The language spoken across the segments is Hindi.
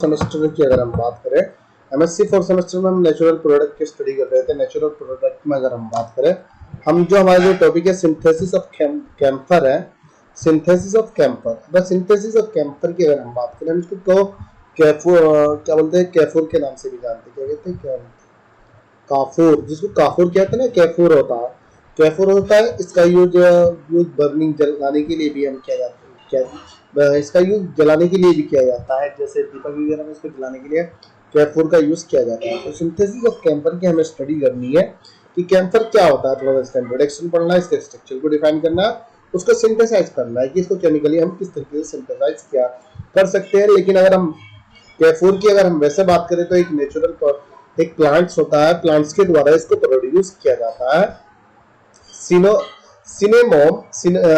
सेमेस्टर की अगर हम बात करें, एमएससी फोर्थ सेमेस्टर में हम नेचुरल प्रोडक्ट की स्टडी कर रहे थे। नेचुरल प्रोडक्ट में अगर हम बात करें, हम जो हमारा जो टॉपिक है सिंथेसिस ऑफ कैम्फर है, सिंथेसिस ऑफ कैम्फर। बस सिंथेसिस ऑफ कैम्फर की अगर हम बात करें, हम इसको कैफूर क्या बोलते हैं, कैफूर के नाम से भी जानते हैं। क्या कहते हैं? काफूर, जिसको काफूर कहते हैं ना, कैफूर होता है। कैफूर होता है, इसका यूज यूज बर्निंग जलाने के लिए भी हम किया जाता है। क्या इसका यूज जलाने के लिए भी किया जाता है, जैसे दीपक वगैरह में इसको जलाने के लिए कैफूर का यूज किया जाता है। तो सिंथेसिस ऑफ कैम्फर की हमें स्टडी करनी है कि कैम्फर क्या होता है। थोड़ा सा इंट्रोडक्शन पढ़ना है, इसके स्ट्रक्चर को डिफाइन करना है, उसको सिंथेसाइज करना है कि इसको केमिकली हम किस तरीके से सिंथेसाइज किया कर सकते हैं। लेकिन अगर हम कैफूर की अगर हम वैसे बात करें तो एक नेचुरल एक प्लांट्स होता है, प्लांट्स के द्वारा इसको प्रोड्यूस किया जाता है।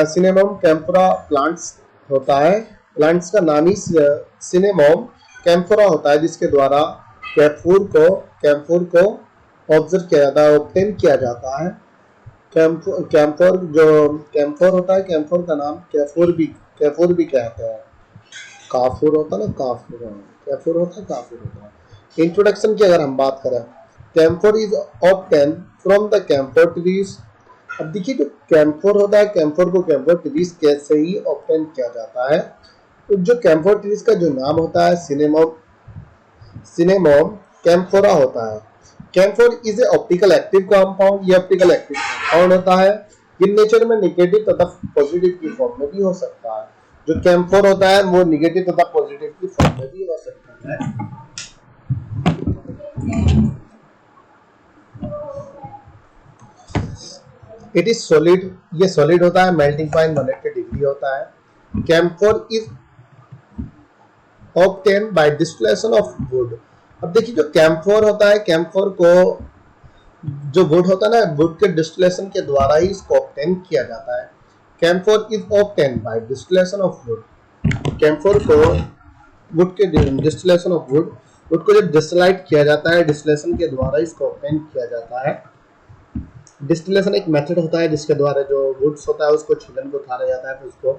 सिनेमोम कैम्फोरा प्लांट्स होता है, प्लांट्स का नाम ही सिनेमोम कैम्फोरा होता है, जिसके द्वारा कैम्फोर को ऑब्जर्व किया जाता है, ऑब्टेन किया जाता है। कैम्फोर जो कैम्फोर होता है, कैम्फोर का नाम कैफोर भी कहते हैं। काफूर होता है ना, कैफोर होता है, काफूर होता है। इंट्रोडक्शन की अगर हम बात करें, camphor is obtain from the camphor trees. अब देखिए, जो कैम्फोर होता है, कैम्फोर को कैम्फोर ट्रीज कैसे ही ऑब्टेन किया जाता है। तो जो कैम्फोर ट्रीज का जो नाम होता है सिनेमोम कैम्फोरा होता है। Camphor is a optical active compound. ये ऑप्टिकल एक्टिव कंपाउंड होता है, इन नेचर में नेगेटिव तथा पॉजिटिव की फॉर्म में भी हो सकता है। जो कैम्फोर होता है वो नेगेटिव तथा पॉजिटिव की फॉर्म में भी हो सकता है। इट इज सॉलिड, ये सॉलिड होता है, मेल्टिंग पॉइंट 180 डिग्री होता है। Camphor is obtain bye distillation of would. अब देखिए, जो कैम्फोर होता है, कैम्फोर को जो वुड होता है ना, वुड के डिस्टिलेशन के द्वारा ही इसको ऑब्टेन किया जाता है। Camphor is obtain bye distillation of would. Camphor को वुड के डिस्टिलेशन ऑफ वुड को जब डिस्टिलाइट किया जाता है, डिस्टिलेशन के द्वारा इसको ऑब्टेन किया जाता है। डिस्टिलेशन एक मेथड होता है जिसके द्वारा जो वुड्स होता है उसको छिलन को उतारा जाता है, फिर उसको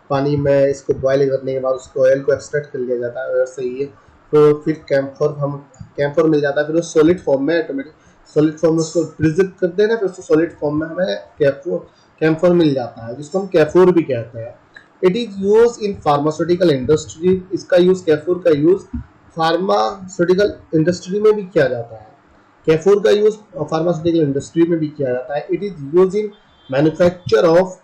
पानी में इसको बॉयल करने के बाद उसको ऑयल को एक्सट्रैक्ट कर लिया जाता है, वैसे ही तो फिर कैम्फोर मिल जाता है। फिर वो सॉलिड फॉर्म में, ऑटोमेटिक सॉलिड फॉर्म में उसको प्रिजर्व करते हैं ना, फिर उसको सॉलिड फॉर्म में हमें कैम्फोर मिल जाता है, जिसको हम कैफूर भी कहते हैं। It is use in pharmaceutical industry. इसका यूज, कैफूर का यूज फार्मास्यूटिकल इंडस्ट्री में भी किया जाता है। कैफूर का यूज फार्मास्यूटिकल इंडस्ट्री में भी किया जाता है। It is use in manufacture of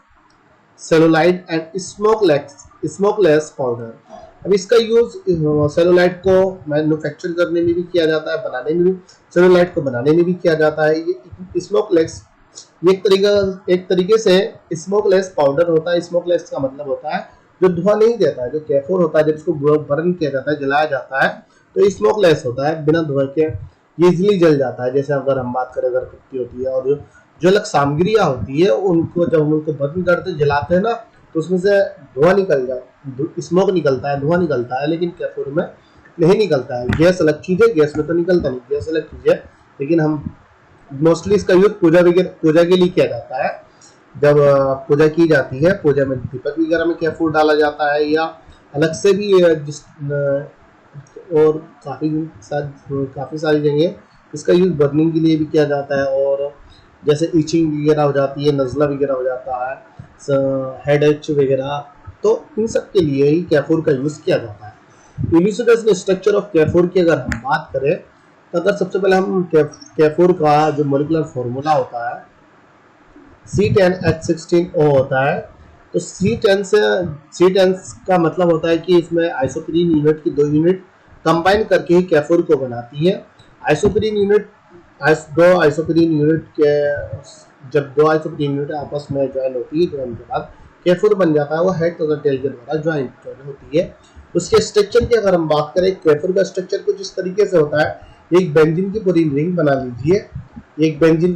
celluloid and smokeless powder. अब इसका यूज सेलुलाइड को मैन्युफैक्चर करने में भी किया जाता है, बनाने में भी, सेलुलाइड को बनाने में भी किया जाता है। ये स्मोकलेस, एक तरीके से स्मोकलेस पाउडर होता है। स्मोकलेस का मतलब होता है जो धुआं नहीं देता है। जो कैफोर होता है, जब इसको बर्न किया जाता है, जलाया जाता है, तो स्मोकलेस होता है, बिना धुआं के ये इजिली जल जाता है। जैसे अगर हम बात करें, अगरबत्ती होती है और जो अलग सामग्रियां होती है, उनको जब हम उनको बर्न करते जलाते हैं ना, तो उसमें से धुआं निकल जाता, स्मोक निकलता है, धुआं निकलता है। लेकिन कैफोर में नहीं निकलता है। गैस अलग चीज है, गैस में तो निकलता नहीं, गैस अलग चीज है। लेकिन हम मोस्टली इसका यूज पूजा के लिए किया जाता है। जब पूजा की जाती है, पूजा में दीपक वगैरह में कैफूर डाला जाता है, या अलग से भी और काफ़ी सारी जगह इसका यूज बर्निंग के लिए भी किया जाता है। और जैसे ईचिंग वगैरह हो जाती है, नज़ला वगैरह हो जाता है, हेड एच वगैरह, तो इन सब के लिए ही कैफूर का यूज़ किया जाता है। इल्यूसिडेशन स्ट्रक्चर ऑफ कैफूर की अगर हम बात करें, तो अगर सबसे पहले हम कैफूर का जो मोलिकुलर फॉर्मूला होता है, C10H16O होता है। तो C10 का मतलब होता है कि इसमें आइसोप्रीन यूनिट की 2 यूनिट कंबाइन करके ही कैफूर को बनाती है। दो आइसोप्रीन यूनिट के जब 2 आइसोप्रीन यूनिट आपस में ज्वाइन होती है, ज्वाइन के बाद कैफूर बन जाता है। वो हेड तथा टेल के द्वारा ज्वाइन होती है। उसके स्ट्रक्चर की अगर हम बात करें, कैफूर का स्ट्रक्चर कुछ इस तरीके से होता है। एक बेंजीन की पूरी रिंग बना लीजिए, एक बेंजीन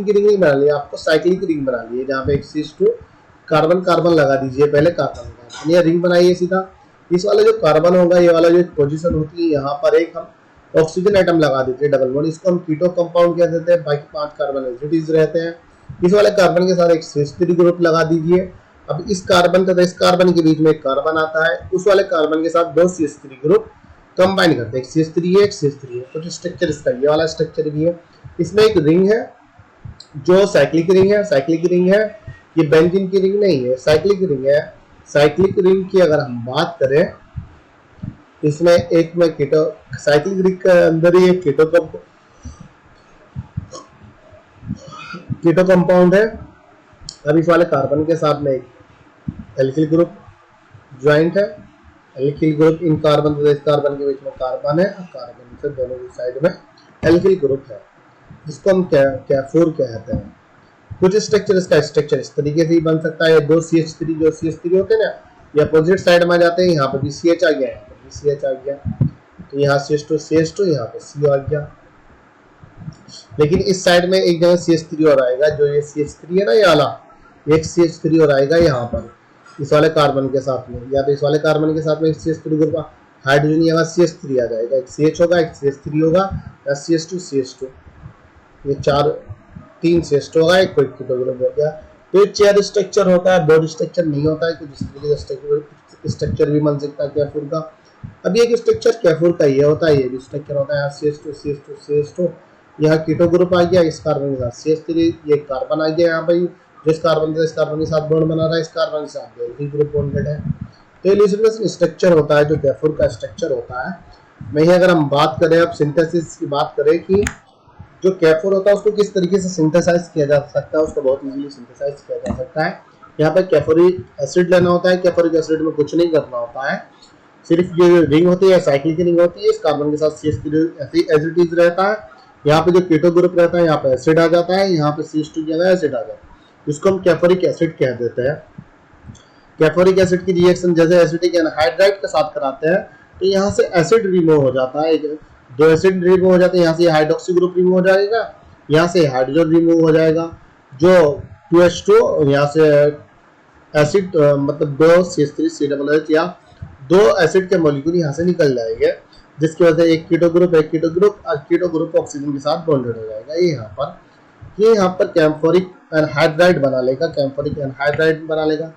की रिंग नहीं बना ली, आपको साइक्लिक रिंग बना ली है, जहाँ पे एक C2 कार्बन लगा दीजिए, पहले कार्बन या रिंग बनाइए सीधा। इस वाला जो कार्बन होगा, ये वाला जो पोजीशन होती है, यहाँ पर एक हम ऑक्सीजन एटम लगा देते हैं, डबल बॉन्ड। इसको हम कीटो कंपाउंड कह देते हैं। बाकी 5 कार्बन एसिडिटीज रहते हैं। इस वाले कार्बन के साथ एक CH3 ग्रुप लगा दीजिए। अब इस कार्बन तथा इस कार्बन के बीच में एक कार्बन आता है, उस वाले कार्बन के साथ 2 CH3 ग्रुप कंबाइन करते हैं, एक CH3 है एक CH3 है। कुछ स्ट्रक्चर इसका ये वाला स्ट्रक्चर भी है। इसमें एक रिंग है जो साइक्लिक रिंग है, साइक्लिक रिंग है, ये बेंजीन की रिंग नहीं है, साइक्लिक रिंग है। साइक्लिक रिंग की अगर हम बात करें, इसमें एक में कीटो, साइक्लिक रिंग के अंदर ही एक कीटो कंपाउंड है। अब इस वाले कार्बन के साथ में एक एल्किल ग्रुप ज्वाइंट है। एल्किल ग्रुप इन कार्बन से इस कार्बन के बीच में कार्बन है, कार्बन से दोनों की साइड में एल्किल ग्रुप है, जिसको हम कैफोर कहते हैं। कुछ स्ट्रक्चर, इसका स्ट्रक्चर इस तरीके से ही बन सकता है। दो CH3 जो CH3 होते हैं ना, ये अपोजिट साइड में आ जाते हैं। यहाँ पर भी CH आ गया, यहाँ पर भी CH आ गया, तो यहाँ CH2 यहाँ पे C आ गया। लेकिन इस साइड में एक जगह CH3 और आएगा, जो ये CH3 है ना, ये वाला एक CH3 और आएगा यहाँ पर इस वाले कार्बन के साथ में, या तो इस वाले कार्बन के साथ में CH3 ग्रुप हाइड्रोजन यहाँ CH3 आ जाएगा, एक CH होगा, एक CH3 होगा, या CH2 ये तीन CH2 होगा, एक कीटो ग्रुप हो गया। तो ये चेयर स्ट्रक्चर होता है, बोर्ड स्ट्रक्चर नहीं होता है। कुछ इस तरीके से स्ट्रक्चर भी बन सकता है कैफोर का। अब ये स्ट्रक्चर कैफोर का ये होता है, ये भी स्ट्रक्चर होता है। CH2 यहाँ कीटो ग्रुप आ गया, इस कार्बन के साथ CH3, ये कार्बन आ गया यहाँ पर, जिस कार्बन से इस कार्बन के साथ बॉन्ड बना रहा है, इस कार्बन के साथ एल्किल ग्रुप बॉन्डेड है। तो ये स्ट्रक्चर होता है जो कैफोर का स्ट्रक्चर होता है। वहीं अगर हम बात करें, अब सिंथेसिस की बात करें कि जो कैफोर होता है उसको किस तरीके से सिंथेसाइज किया जा सकता है, उसको बहुत इजीली सिंथेसाइज किया जा सकता है। यहाँ पर कैफोरिक एसिड लेना होता है। कैफोरिक एसिड में कुछ नहीं करना होता है, सिर्फ ये रिंग होती है, साइक्लिक रिंग होती है, इस कार्बन के साथ CH3 एज इट इज रहता है। यहाँ पे जो कीटो ग्रुप रहता है, यहाँ पे एसिड आ जाता है, यहाँ पे CH2 की जगह एसिड आ जाता है, इसको हम कैफोरिक एसिड कह देते हैं। कैफोरिक एसिड की रिएक्शन जैसे एसिटिक एनहाइड्राइड के साथ कराते हैं, तो यहाँ से एसिड रिमूव हो जाता है, दो एसिड रिमूव हो जाते हैं। यहाँ से हाइड्रोक्सी ग्रुप रिमूव हो जाएगा, यहाँ से हाइड्रोजन रिमूव हो जाएगा, जो 2H2 यहाँ से एसिड मतलब दो CH3CH या दो एसिड के मॉलिक्यूल यहाँ से निकल जाएंगे, जिसकी वजह से एक कीटो ग्रुप ऑक्सीजन के साथ बॉन्डेड हो जाएगा। ये यहाँ पर कैम्फोरिक एनहाइड्राइड बना लेगा।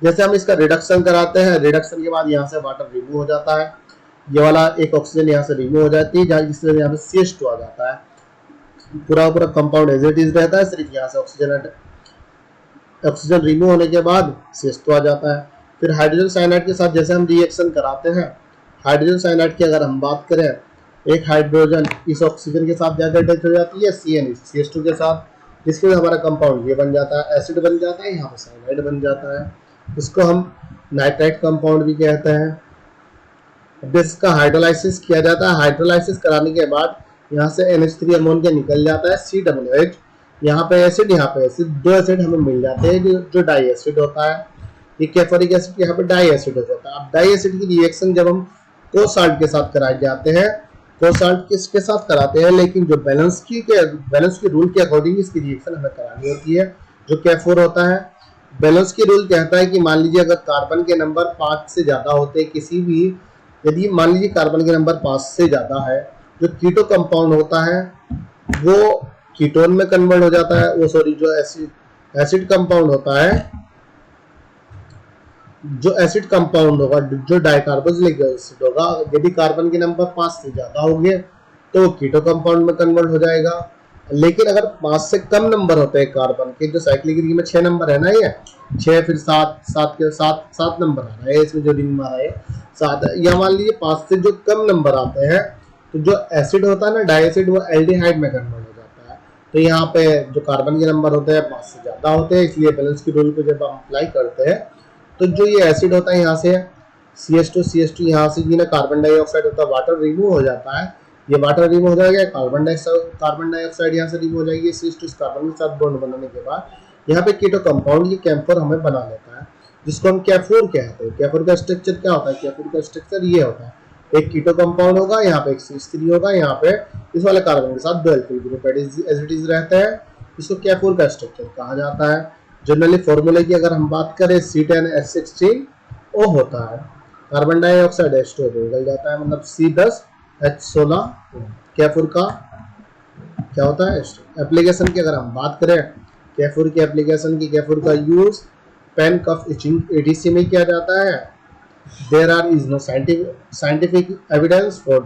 जैसे हम इसका रिडक्शन कराते हैं, रिडक्शन के बाद यहाँ से वाटर रिमूव हो जाता है, ये वाला एक ऑक्सीजन यहाँ से रिमूव हो जाती है, जहाँ जिससे यहाँ पे CH2 आ जाता है। पूरा कंपाउंड एज इट इज रहता है, सिर्फ यहाँ से ऑक्सीजन रिमूव होने के बाद CH2 आ जाता है। फिर हाइड्रोजन साइनाइड के साथ जैसे हम रिएक्शन कराते हैं, हाइड्रोजन साइनाइड की अगर हम बात करें, एक हाइड्रोजन इस ऑक्सीजन के साथ जाकर अटैच हो जाती है CH2 के साथ, जिसके वजह हमारा कंपाउंड ये बन जाता है, एसिड बन जाता है, यहाँ पर साइनाइड बन जाता है। इसको हम नाइट्राइट कंपाउंड भी कहते हैं। इसका हाइड्रोलाइसिस किया जाता है। हाइड्रोलाइसिस कराने के बाद यहाँ से NH3 अमोनिया निकल जाता है, COOH, यहाँ पे एसिड, यहाँ पे एसिड, दो एसिड हमें मिल जाते हैं जो डाई एसिड होता है। ये कैफोरिक एसिड यहाँ पे डाई एसिड हो जाता है। अब डाई एसिड की रिएक्शन जब हम कोसाल्ट के साथ कराए जाते हैं, कोसाल्ट किसके साथ कराते हैं, लेकिन जो बैलेंस की रूल के अकॉर्डिंग इसकी रिएक्शन हमें करानी होती है, जो कैफोर होता है। बैलेंस की रूल कहता है कि मान लीजिए अगर कार्बन के नंबर 5 से ज्यादा होते हैं किसी भी, यदि मान लीजिए कार्बन के नंबर 5 से ज्यादा है, जो कीटो कंपाउंड होता है वो कीटोन में कन्वर्ट हो जाता है, वो सॉरी जो एसिड कंपाउंड होता है, जो एसिड कंपाउंड होगा, जो डाइकार्बोक्सिलिक एसिड होगा, यदि कार्बन के नंबर 5 से ज्यादा होंगे तो कीटो कंपाउंड में कन्वर्ट हो जाएगा। लेकिन अगर 5 से कम नंबर होते हैं कार्बन के, जो साइक्लिक रिंग में 6 नंबर है ना, ये 6 फिर 7 नंबर आ रहा है इसमें, जो रिंग मारा है 7, या मान लीजिए 5 से जो कम नंबर आते हैं, तो जो एसिड होता है ना, डाई एसिड, वो एल्डिहाइड में कन्वर्ट हो जाता है। तो यहाँ पे जो कार्बन के नंबर होते हैं 5 से ज्यादा होते हैं, इसलिए बैलेंस की रूल को जब हम अप्लाई करते हैं, तो जो ये एसिड होता है यहाँ से CH2 यहाँ से ये ना कार्बन डाइऑक्साइड होता है, वाटर रिमूव हो जाता है, ये वाटर रिमूव हो जाएगा, कार्बन डाइऑक्साइड यहाँ से रिमूव हो जाएगी, CH2 इस कार्बन के साथ बॉन्ड बनाने के बाद यहाँ पे कीटो कंपाउंड, ये कैम्फोर हमें बना लेता है, जिसको हम कैफोर कहते हैं। कैफोर का स्ट्रक्चर क्या होता है? कैफोर का स्ट्रक्चर ये होता है, एक कीटो कंपाउंड होगा, यहाँ पे एक CH3 होगा, यहाँ पे इस वाले कार्बन के साथ दो alkyl group as it is रहता है, इसको कैफोर का स्ट्रक्चर कहा जाता है। जनरली फॉर्मूले की अगर हम बात करें, C10H16O होता है, कार्बन डाइऑक्साइड H2 निकल जाता है, मतलब C10H16 कैफोर का क्या होता है? एप्लीकेशन की अगर हम बात करें, कैफोर की एप्लीकेशन की, कैफोर का यूज पेन कफ इचिंग ADC में किया जाता है, there are is no scientific evidence for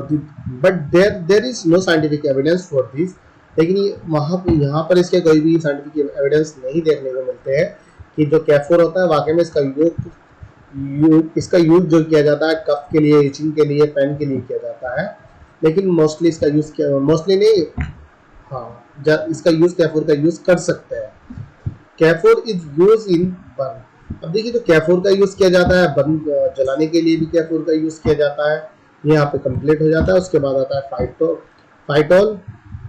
the but there is no scientific evidence for this। लेकिन वहाँ यहाँ पर इसके कोई भी साइंटिफिक एविडेंस नहीं देखने को मिलते हैं कि जो कैफोर होता है वाकई में इसका यूज जो किया जाता है कफ के लिए, इचिंग के लिए, पेन के लिए किया जाता है। लेकिन मोस्टली इसका यूज मोस्टली नहीं, हाँ इसका यूज कैफोर का यूज कर सकते हैं। कैफोर इज यूज इन बर्न। अब देखिए जो कैफोर का यूज किया जाता है बर्न जलाने के लिए भी कैफोर का यूज किया जाता है। यहाँ पे कंप्लीट हो जाता है। उसके बाद आता है फाइटोल।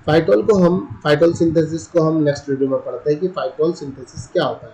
फाइटोल सिंथेसिस को हम नेक्स्ट वीडियो में पढ़ते हैं कि फाइटोल सिंथेसिस क्या होता है।